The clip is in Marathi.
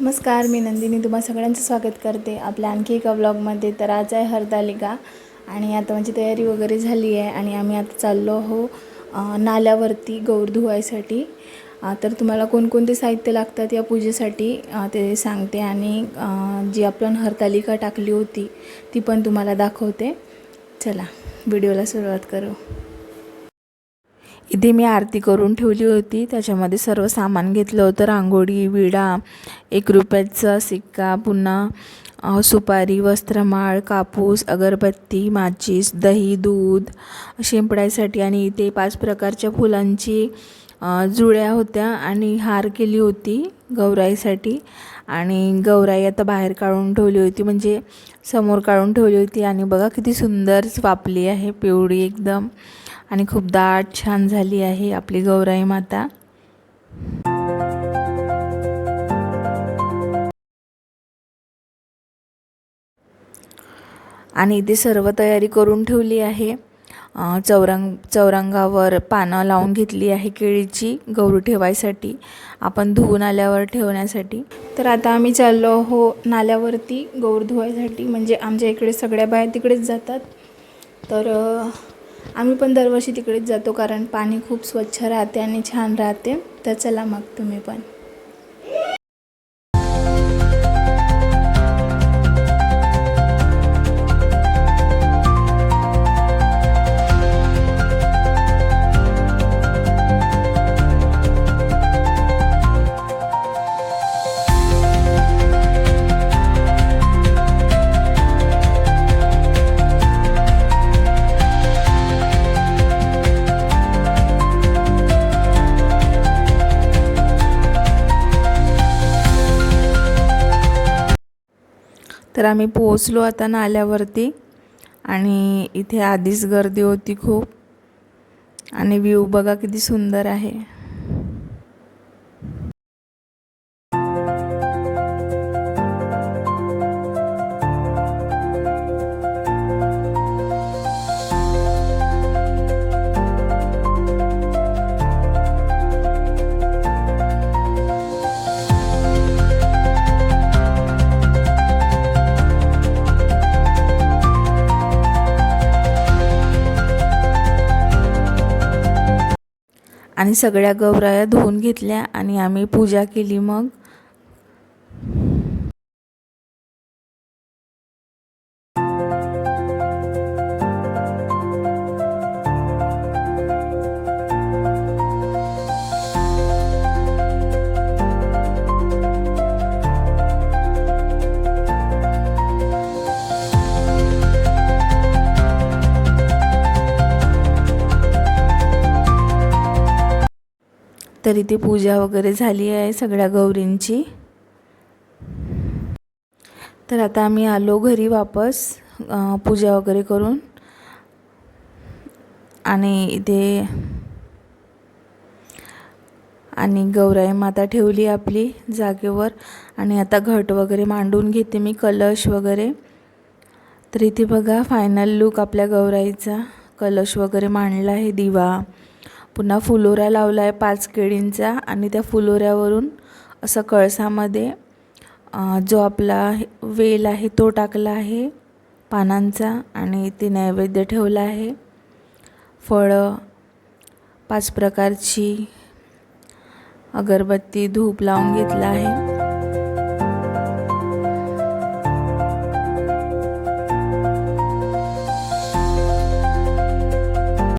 नमस्कार, मी नंदिनी तुम्हा सगळ्यांचं स्वागत करते आपल्या आणखी एका व्लॉगमध्ये। तर आज आहे हरतालिका आणि आता माझी तयारी वगैरे झाली आहे आणि आम्ही आता चाललो हो नाल्यावरती गौर धुवायसाठी। तर तुम्हाला कोणकोणते साहित्य लागतात या पूजेसाठी ते सांगते आणि जी आपण हरतालिका टाकली होती ती पण तुम्हाला दाखवते। चला व्हिडिओला सुरुवात करू। इथे मी आरती करून ठेवली होती, त्याच्यामध्ये सर्व सामान घेतलं होतं। रांगोळी, विडा, 1 रुपयाचा सिक्का, पुन्हा सुपारी, वस्त्रमाळ, कापूस, अगरबत्ती, माचीस, दही, दूध शिंपडायसाठी आणि इथे 5 प्रकारच्या फुलांची जुळ्या होत्या आणि हार केली होती गौराईसाठी। आणि गौराई आता बाहेर काढून ठेवली होती, म्हणजे समोर काढून ठेवली होती आणि बघा किती सुंदर वापली आहे, पिवळी एकदम आणि खूप दाट छान झाली आहे आपली गौराई माता। आणि इथे सर्व तयारी करून ठेवली आहे। चौरंगावर पानं लावून घेतली आहे केळीची गौर ठेवायसाठी, आपण धुवून आल्यावर ठेवण्यासाठी। तर आता आम्ही चाललो हो नाल्यावरती गौर धुवायसाठी, म्हणजे आमच्या इकडे सगळ्या बाया तिकडेच जातात। तर आम्ही पण दरवर्षी तिकडेच जातो, कारण पाणी खूप स्वच्छ राहते आणि छान राहते। तर चला मग तुम्ही पण। तर आम्ही पोहोचलो आता नाल्यावरती आणि इथे आधीच गर्दी होती खूप आणि व्ह्यू बघा किती सुंदर आहे। आणि सगळ्या गौराया धुवून घेतल्या आणि आम्ही पूजा केली मग। तर इथे पूजा वगैरे झाली आहे सगळ्या गौरींची। तर आता आम्ही आलो घरी वापस पूजा वगैरे करून आणि इथे आणि गौराई माता ठेवली आपली जागेवर आणि आता घट वगैरे मांडून घेते मी, कलश वगैरे। तर इथे बघा फायनल लुक आपल्या गौराईचा, कलश वगैरे मांडला आहे, दिवा, पुन्हा फुलोऱ्या लावला आहे 5 केळींचा आणि त्या फुलोऱ्यावरून असं कळसामध्ये जो आपला वेल आहे तो टाकला आहे पानांचा आणि ते नैवेद्य ठेवला आहे, फळं, 5 प्रकारची अगरबत्ती, धूप लावून घेतला आहे।